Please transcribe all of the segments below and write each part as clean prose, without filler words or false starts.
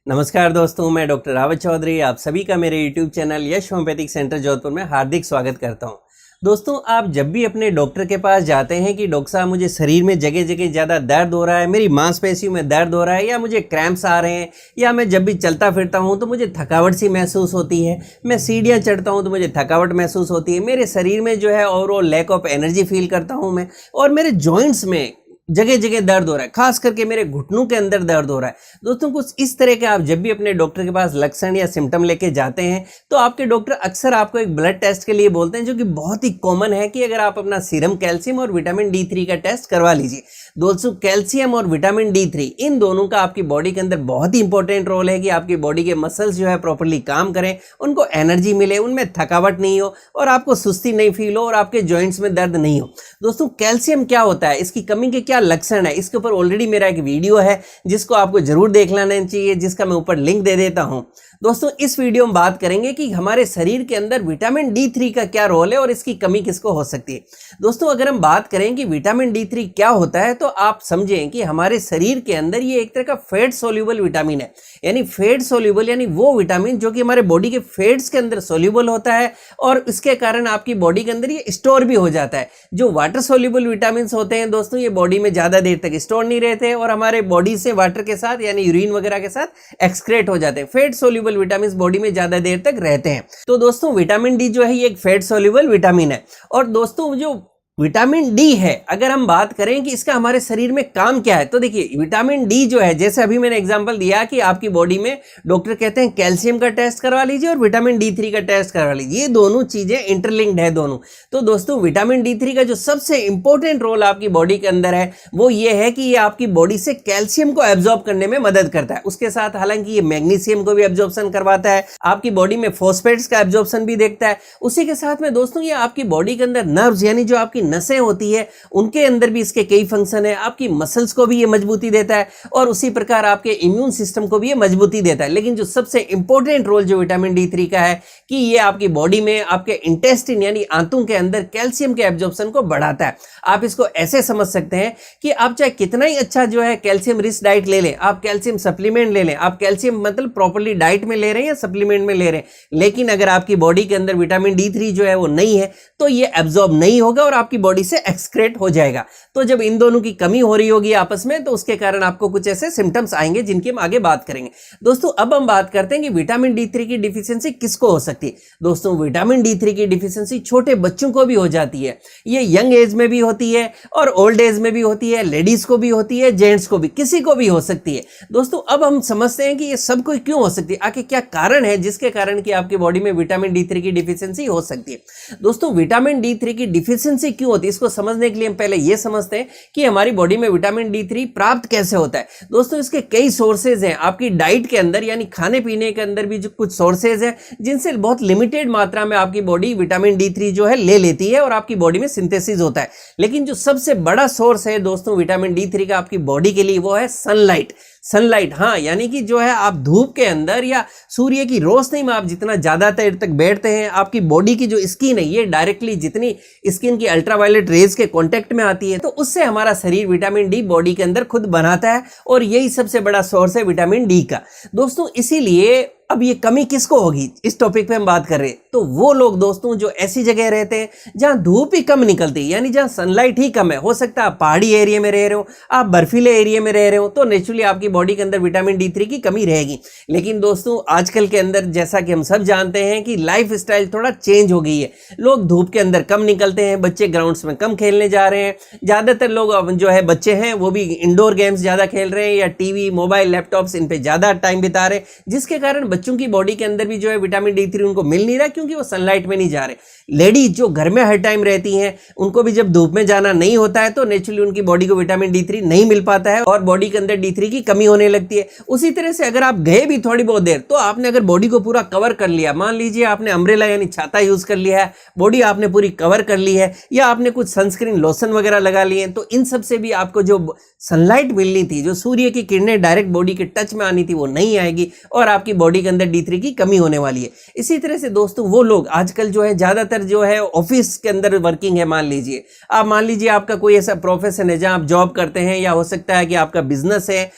नमस्कार दोस्तों, मैं डॉक्टर रावत चौधरी आप सभी का मेरे YouTube चैनल यश होम्योपैथिक सेंटर जोधपुर में हार्दिक स्वागत करता हूं। दोस्तों, आप जब भी अपने डॉक्टर के पास जाते हैं कि डॉक्टर साहब मुझे शरीर में जगह जगह ज़्यादा दर्द हो रहा है, मेरी मांसपेशियों में दर्द हो रहा है, या मुझे क्रैम्प्स आ रहे हैं, या मैं जब भी चलता फिरता हूं तो मुझे थकावट सी महसूस होती है, मैं सीढ़ियां चढ़ता हूं तो मुझे थकावट महसूस होती है, मेरे शरीर में जो है overall lack of energy feel करता हूँ मैं, और मेरे जॉइंट्स में जगह जगह दर्द हो रहा है, खास करके मेरे घुटनों के अंदर दर्द हो रहा है। दोस्तों, कुछ इस तरह के आप जब भी अपने डॉक्टर के पास लक्षण या सिम्टम लेके जाते हैं तो आपके डॉक्टर अक्सर आपको एक ब्लड टेस्ट के लिए बोलते हैं, जो कि बहुत ही कॉमन है कि अगर आप अपना सीरम कैल्शियम और विटामिन D3 का टेस्ट करवा लीजिए। दोस्तों, कैल्शियम और विटामिन D3 इन दोनों का आपकी बॉडी के अंदर बहुत ही इंपॉर्टेंट रोल है कि आपकी बॉडी के मसल्स जो है प्रॉपरली काम करें, उनको एनर्जी मिले, उनमें थकावट नहीं हो और आपको सुस्ती नहीं फील हो और आपके जॉइंट्स में दर्द नहीं हो। दोस्तों, कैल्शियम क्या होता है, इसकी कमी के क्या लक्षण है, इसके ऊपर ऑलरेडी मेरा एक वीडियो है जिसको आपको जरूर देख लेना चाहिए, जिसका मैं ऊपर लिंक दे देता हूं। दोस्तों, इस वीडियो में बात करेंगे कि हमारे शरीर के अंदर विटामिन D3 का क्या रोल है और इसकी कमी किसको हो सकती है। दोस्तों, अगर हम बात करें कि विटामिन D3 क्या होता है तो आप समझें कि हमारे शरीर के अंदर ये एक तरह का फैट सोल्यूबल विटामिन है, यानी फैट सोल्यूबल यानी वो विटामिन जो कि हमारे बॉडी के फैट्स के अंदर सोल्यूबल होता है और इसके कारण आपकी बॉडी के अंदर ये स्टोर भी हो जाता है। जो वाटर सोल्यूबल विटामिन होते हैं दोस्तों, ये बॉडी में ज्यादा देर तक स्टोर नहीं रहते और हमारे बॉडी से वाटर के साथ यानी यूरिन वगैरह के साथ एक्सक्रेट हो जाते हैं। फैट सोल्यूबल विटामिन बॉडी में ज्यादा देर तक रहते हैं। तो दोस्तों, विटामिन डी जो है ये एक फैट सोल्यूबल विटामिन है। और दोस्तों, जो विटामिन डी है, अगर हम बात करें कि इसका हमारे शरीर में काम क्या है, तो देखिए विटामिन डी जो है, जैसे अभी मैंने एग्जांपल दिया कि आपकी बॉडी में डॉक्टर कहते हैं कैल्शियम का टेस्ट करवा लीजिए और विटामिन D3 का टेस्ट करवा लीजिए, ये दोनों चीजें इंटरलिंक्ड है दोनों। तो दोस्तों, विटामिन D3 का जो सबसे इंपॉर्टेंट रोल आपकी बॉडी के अंदर है वो ये है कि ये आपकी बॉडी से कैल्शियम को एब्जॉर्ब करने में मदद करता है। उसके साथ हालांकि ये मैग्नीशियम को भी एब्जॉर्प्शन करवाता है, आपकी बॉडी में फॉस्फेट्स का एब्जॉर्प्शन भी देखता है। उसी के साथ में दोस्तों, ये आपकी बॉडी के अंदर नर्व्स यानी जो आपकी नसें होती है उनके अंदर भी इसके कई फंक्शन है। आपकी मसल्स को भी ये मजबूती देता है और उसी प्रकार आपके इम्यून सिस्टम को भी ये मजबूती देता है। लेकिन जो सबसे इंपॉर्टेंट रोल जो विटामिन D3 का है कि ये आपकी बॉडी में आपके इंटेस्टिन यानी आंतों के अंदर कैल्शियम के एब्जॉर्प्शन को बढ़ाता है। आप इसको ऐसे समझ सकते हैं कि आप चाहे कितना ही अच्छा जो है कैल्शियम रिच डाइट ले लें, आप कैल्शियम सप्लीमेंट ले लें, आप कैल्शियम मतलब प्रॉपर्ली डाइट में ले रहे हैं या सप्लीमेंट में ले रहे हैं, लेकिन अगर आपकी बॉडी के अंदर विटामिन D3 जो है वो नहीं है तो ये एब्जॉर्ब नहीं होगा और आपकी बॉडी से एक्सक्रेट हो जाएगा। तो जब इन दोनों की कमी हो रही होगी आपस में तो उसके कारण आपको कुछ ऐसे सिम्टम्स आएंगे जिनकी हम आगे बात करेंगे। दोस्तों, अब हम बात करते हैं कि विटामिन D3 की डिफिशियंसी किसको हो सकती है। दोस्तों, विटामिन D3 की डिफिशियंसी छोटे बच्चों को भी हो जाती है, ये यंग एज में भी होती है और ओल्ड एज में भी होती है, लेडीज को भी होती है, जेंट्स को भी, किसी को भी हो सकती है। दोस्तों, अब हम समझते हैं कि ये सबको क्यों हो सकती है, आखिर क्या कारण है जिसके कारण कि आपकी बॉडी में विटामिन D3 की डिफिशियंसी हो सकती है। दोस्तों, विटामिन D3 की डिफिशियंसी क्यों होती है इसको समझने के लिए हम पहले ये समझते हैं कि हमारी बॉडी में विटामिन D3 प्राप्त कैसे होता है। दोस्तों, इसके कई सोर्सेज हैं, आपकी डाइट के अंदर यानी खाने पीने के अंदर भी जो कुछ सोर्सेज हैं जिनसे बहुत लिमिटेड मात्रा में आपकी बॉडी विटामिन D3 जो है ले लेती है और आपकी बॉडी में सिंथेसिस होता है। लेकिन जो सबसे बड़ा सोर्स है दोस्तों विटामिन D3 का आपकी बॉडी के लिए वो है सनलाइट। सनलाइट, हाँ, यानी कि जो है आप धूप के अंदर या सूर्य की रोशनी में आप जितना ज्यादा देर तक बैठते हैं, आपकी बॉडी की जो स्किन है ये डायरेक्टली जितनी स्किन की अल्ट्रावायलेट रेज के कांटेक्ट में आती है तो उससे हमारा शरीर विटामिन डी बॉडी के अंदर खुद बनाता है और यही सबसे बड़ा सोर्स है विटामिन डी का। दोस्तों, इसीलिए अब ये कमी किसको होगी, इस टॉपिक पे हम बात कर रहे हैं, तो वो लोग दोस्तों जो ऐसी जगह रहते हैं जहां धूप ही कम निकलती है, यानी जहां सनलाइट ही कम है। हो सकता है आप पहाड़ी एरिया में रह रहे हो, आप बर्फीले एरिया में रह रहे हो, तो नेचुरली आपकी बॉडी के अंदर विटामिन D3 की कमी रहेगी। लेकिन दोस्तों, आजकल के अंदर जैसा कि हम सब जानते हैं कि लाइफ स्टाइल थोड़ा चेंज हो गई है, लोग धूप के अंदर कम निकलते हैं, बच्चे ग्राउंड्स में कम खेलने जा रहे हैं, ज्यादातर लोग जो है बच्चे हैं वो भी इंडोर गेम्स ज्यादा खेल रहे हैं या टीवी मोबाइल लैपटॉप्स इन पे ज्यादा टाइम बिता रहे हैं, जिसके कारण बच्चों की बॉडी के अंदर भी जो है विटामिन D3 उनको मिल नहीं रहा क्योंकि वो सनलाइट में नहीं जा रहे। लेडीज जो घर में हर टाइम रहती हैं उनको भी जब धूप में जाना नहीं होता है तो नेचुरली उनकी बॉडी को विटामिन D3 नहीं मिल पाता है और बॉडी के अंदर D3 की कमी होने लगती है। उसी तरह से अगर आप गए भी थोड़ी बहुत देर तो आपने अगर बॉडी को पूरा कवर कर लिया, मान लीजिए आपने अम्ब्रेला यानी छाता यूज कर लिया है, बॉडी आपने पूरी कवर कर ली है या आपने कुछ सनस्क्रीन लोशन वगैरह लगा लिए, तो इन सब से भी आपको जो सनलाइट मिलनी थी, जो सूर्य की किरणें डायरेक्ट बॉडी के टच में आनी थी, वो नहीं आएगी और आपकी बॉडी के के अंदर D3 की कमी होने वाली है। इसी तरह से दोस्तों वो लोग आजकल जो है ज़्यादातर जो है ऑफिस के अंदर वर्किंग है, मान लीजिए आपका कोई ऐसा प्रोफेशन है जहाँ आप जॉब करते हैं, या हो सकता है कि आपका बिजनेस है,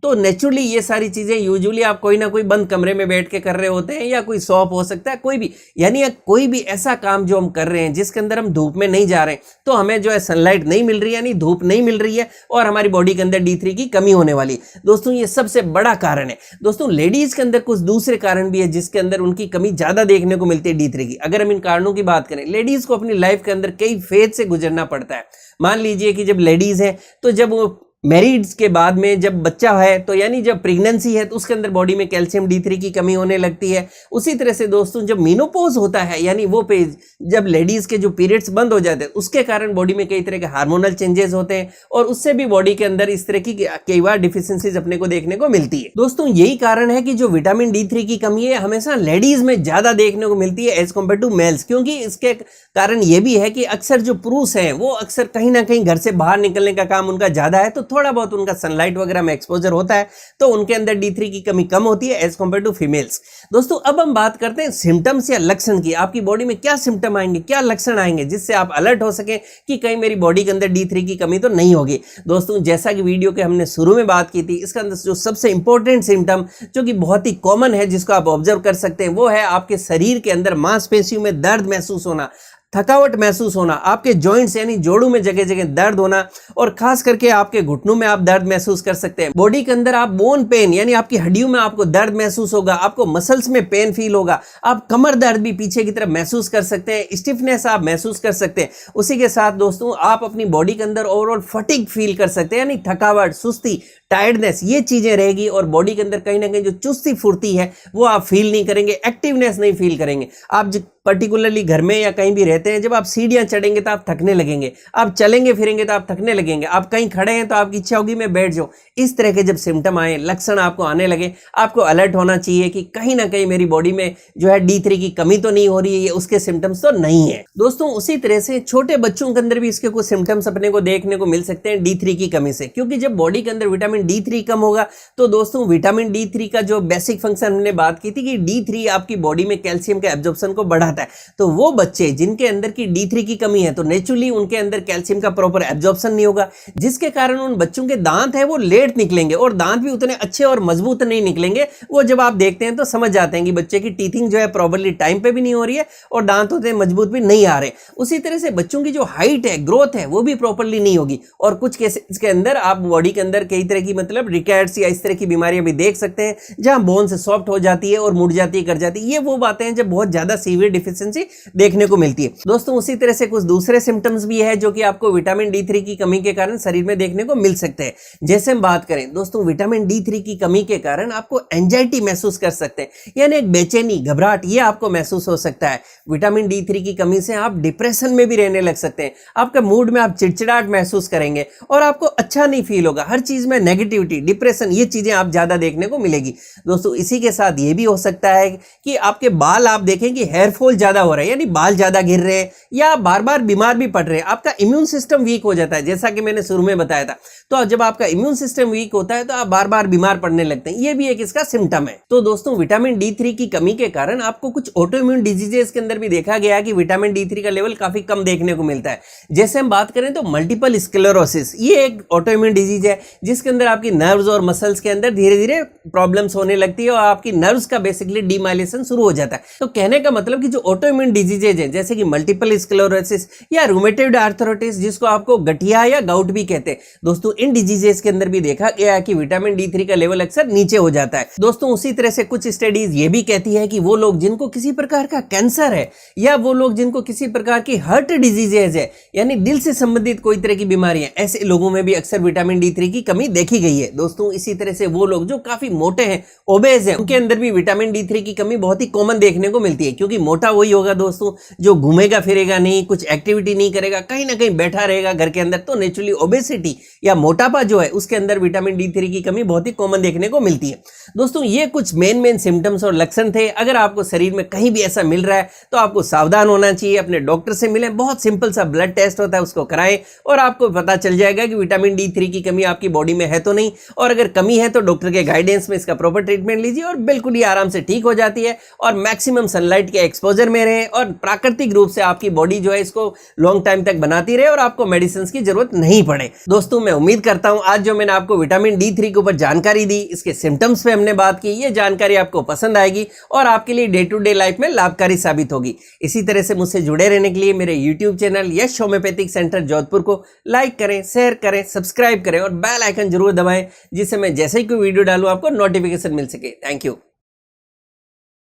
तो नेचुरली ये सारी चीज़ें यूजुअली आप कोई ना कोई बंद कमरे में बैठ के कर रहे होते हैं, या कोई शॉप हो सकता है, कोई भी, यानी कोई भी ऐसा काम जो हम कर रहे हैं जिसके अंदर हम धूप में नहीं जा रहे हैं, तो हमें जो है सनलाइट नहीं मिल रही है, यानी धूप नहीं मिल रही है, और हमारी बॉडी के अंदर D3 की कमी होने वाली है। दोस्तों ये सबसे बड़ा कारण है। दोस्तों लेडीज़ के अंदर कुछ दूसरे कारण भी है जिसके अंदर उनकी कमी ज़्यादा देखने को मिलती है D3 की। अगर हम इन कारणों की बात करें, लेडीज़ को अपनी लाइफ के अंदर कई फेज से गुजरना पड़ता है। मान लीजिए कि जब लेडीज़ है, तो जब वो मैरिड्स के बाद में जब बच्चा है, तो यानी जब प्रेगनेंसी है, तो उसके अंदर बॉडी में कैल्शियम D3 की कमी होने लगती है। उसी तरह से दोस्तों जब मीनोपॉज होता है, यानी वो पेज जब लेडीज़ के जो पीरियड्स बंद हो जाते हैं, उसके कारण बॉडी में कई तरह के हार्मोनल चेंजेस होते हैं, और उससे भी बॉडी के अंदर इस तरह की कई बार डिफिशियंसीज अपने को देखने को मिलती है। दोस्तों यही कारण है कि जो विटामिन D3 की कमी है हमेशा लेडीज़ में ज़्यादा देखने को मिलती है एज कम्पेयर टू मेल्स, क्योंकि इसके कारण ये भी है कि अक्सर जो पुरुष हैं वो अक्सर कहीं ना कहीं घर से बाहर निकलने का काम उनका ज़्यादा है, तो थोड़ा बहुत उनका सनलाइट वगैरह में एक्सपोजर होता है, तो उनके अंदर D3 की कमी कम होती है एज कम्पेयर टू फीमेल्स। दोस्तों अब हम बात करते हैं सिम्टम्स या लक्षण की। आपकी बॉडी में क्या सिम्टम आएंगे, क्या लक्षण आएंगे जिससे आप अलर्ट हो सकें कि कहीं मेरी बॉडी के अंदर D3 की कमी तो नहीं होगी। दोस्तों जैसा कि वीडियो के हमने शुरू में बात की थी, इसका अंदर जो सबसे इंपॉर्टेंट सिम्टम जो कि बहुत ही कॉमन है, जिसको आप ऑब्जर्व कर सकते हैं, वो है आपके शरीर के अंदर मांसपेशियों में दर्द महसूस होना, थकावट महसूस होना, आपके जॉइंट्स यानी जोड़ों में जगह जगह दर्द होना, और खास करके आपके घुटनों में आप दर्द महसूस कर सकते हैं। बॉडी के अंदर आप बोन पेन यानी आपकी हड्डियों में आपको दर्द महसूस होगा, आपको मसल्स में पेन फील होगा, आप कमर दर्द भी पीछे की तरफ महसूस कर सकते हैं, स्टिफनेस आप महसूस कर सकते हैं। उसी के साथ दोस्तों आप अपनी बॉडी के अंदर ओवरऑल फटीग फील कर सकते हैं, यानी थकावट, सुस्ती, टायर्डनेस, ये चीजें रहेगी, और बॉडी के अंदर कहीं ना कहीं जो चुस्ती फुर्ती है वो आप फील नहीं करेंगे, एक्टिवनेस नहीं फील करेंगे। आप पर्टिकुलरली घर में या कहीं भी रहते हैं, जब आप सीढ़ियां चढ़ेंगे तो आप थकने लगेंगे, आप चलेंगे फिरेंगे तो आप थकने लगेंगे, आप कहीं खड़े हैं तो आपकी इच्छा होगी मैं बैठ जाऊं। इस तरह के जब सिम्टम आए, लक्षण आपको आने लगे, आपको अलर्ट होना चाहिए कि कहीं ना कहीं मेरी बॉडी में जो है D3 की कमी तो नहीं हो रही है, ये उसके सिम्टम्स तो नहीं है। दोस्तों उसी तरह से छोटे बच्चों के अंदर भी इसके कुछ सिम्टम्स अपने को देखने को मिल सकते हैं D3 की कमी से, क्योंकि जब बॉडी के अंदर विटामिन D3 कम होगा, तो दोस्तों विटामिन D3 का जो बेसिक फंक्शन हमने बात की थी कि D3 आपकी बॉडी में कैल्शियम के एब्जॉर्प्शन को बढ़ाता है, तो वो बच्चे जिनके अंदर की D3 की कमी है, तो नेचुरली उनके अंदर कैल्शियम का प्रॉपर एब्जॉर्प्शन नहीं होगा, जिसके कारण उन बच्चों के दांत है वो लेट निकलेंगे, और दांत भी उतने अच्छे और मजबूत नहीं निकलेंगे। वो जब आप देखते हैं तो समझ जाते हैं कि बच्चे की टीथिंग जो है प्रॉपरली टाइम पे भी नहीं हो रही है, और दांत उतने मजबूत भी नहीं आ रहे। उसी तरह से बच्चों की जो हाइट है, ग्रोथ है, वो भी प्रॉपरली नहीं होगी, और कुछ केसेस के अंदर आप बॉडी के अंदर कई तरह की मतलब रिकेट्स या इस तरह की बीमारियां भी देख सकते हैं, जहां बोन से सॉफ्ट हो जाती है और मुड़ जाती है, कर जाती है। ये वो बातें हैं जब बहुत ज्यादा सीवियर डिफिशियंसी देखने को मिलती है। दोस्तों उसी तरह से कुछ दूसरे सिम्टम्स भी है जो कि आपको विटामिन D3 की कमी के कारण शरीर में देखने को मिल सकते हैं। जैसे हम बात करें दोस्तों, विटामिन D3 की कमी के कारण आपको एंजाइटी महसूस कर सकते हैं, यानी एक बेचैनी, घबराहट, ये आपको महसूस हो सकता है। विटामिन D3 की कमी से आप डिप्रेशन में भी रहने लग सकते हैं, आपके मूड में आप चिड़चिड़ाहट महसूस करेंगे, और आपको अच्छा नहीं फील होगा, हर चीज में नेगेटिविटी, डिप्रेशन, ये चीजें आप ज्यादा देखने को मिलेगी। दोस्तों इसी के साथ ये भी हो सकता है कि आपके बाल, आप देखें कि हेयर फॉल ज्यादा हो रहा है, यानी बाल ज्यादा गिर रहे हैं, या बार बार बीमार भी पड़ रहे हैं, आपका इम्यून सिस्टम वीक हो जाता है, जैसा कि मैंने शुरू में बताया था। तो जब आपका इम्यून सिस्टम वीक होता है तो आप बार बार बीमार पड़ने लगते हैं, ये भी एक इसका सिम्टम है। तो दोस्तों विटामिन D3 की कमी के कारण आपको कुछ ऑटो इम्यून डिजीजेस के अंदर भी देखा गया है कि विटामिन D3 का लेवल काफी कम देखने को मिलता है। जैसे हम बात करें तो मल्टीपल स्क्लेरोसिस, ये एक ऑटो इम्यून डिजीज है जिसके अंदर आपकी नर्व्स और मसल्स के अंदर धीरे धीरे प्रॉब्लम्स होने लगती है, और आपकी नर्व्स का बेसिकली डीमाइलेशन शुरू हो जाता है। तो कहने का मतलब कि जो ऑटो इम्यून डिजीजेज हैं, जैसे कि मल्टीपल स्क्लेरोसिस या रूमेटॉइड आर्थराइटिस, जिसको आपको गठिया या गाउट भी कहते हैं, दोस्तों इन डिजीजेस के अंदर भी देखा गया है कि विटामिन D3 का लेवल अक्सर नीचे हो जाता है। दोस्तों उसी तरह से कुछ स्टडीज ये भी कहती है कि वो लोग जिनको किसी प्रकार का कैंसर है, या वो लोग जिनको किसी प्रकार की हार्ट डिजीजेज है, यानी दिल से संबंधित कोई तरह की बीमारियां, ऐसे लोगों में भी अक्सर विटामिन D3 की कमी देखी गई है। दोस्तों इसी तरह से वो लोग जो काफी मोटे हैं, ओबेज हैं, उनके अंदर भी विटामिन D3 की कमी बहुत ही कॉमन देखने को मिलती है, क्योंकि मोटा वही होगा दोस्तों जो घूमेगा फिरेगा नहीं, कुछ एक्टिविटी नहीं करेगा, कहीं ना कहीं बैठा रहेगा घर के अंदर, तो नेचुरली ओबेसिटी या मोटापा जो है उसके अंदर विटामिन D3 की कमी बहुत ही कॉमन देखने को मिलती है। दोस्तों ये कुछ मेन सिम्टम्स और लक्षण थे। अगर आपको शरीर में कहीं भी ऐसा मिल रहा है तो आपको सावधान होना चाहिए, अपने डॉक्टर से मिलें, बहुत सिंपल सा ब्लड टेस्ट होता है उसको कराएं, और आपको पता चल जाएगा कि विटामिन D3 की कमी आपकी बॉडी में है तो नहीं, और अगर कमी है तो डॉक्टर के गाइडेंस में इसका प्रॉपर ट्रीटमेंट लीजिए और बिल्कुल ही आराम से ठीक हो जाती है। और मैक्सिमम सनलाइट के एक्सपोजर में रहें और प्राकृतिक रूप से आपकी बॉडी जो है इसको लॉन्ग टाइम तक बनाती रहे और आपको मेडिसिन की जरूरत नहीं पड़े। दोस्तों मैं उम्मीद करता हूं आज जो मैंने आपको विटामिन D3 के ऊपर जानकारी दी, इसके सिम्टम्स पे हमने बात की, ये जानकारी आपको पसंद आएगी और आपके लिए डे टू डे लाइफ में लाभकारी साबित होगी। इसी तरह से मुझसे जुड़े रहने के लिए मेरे यूट्यूब चैनल यश होम्योपैथिक सेंटर जोधपुर को लाइक करें, शेयर करें, सब्सक्राइब करें और बेल आइकन जरूर दबाएं, जिससे मैं जैसे ही कोई वीडियो डालूं आपको नोटिफिकेशन मिल सके। Thank you.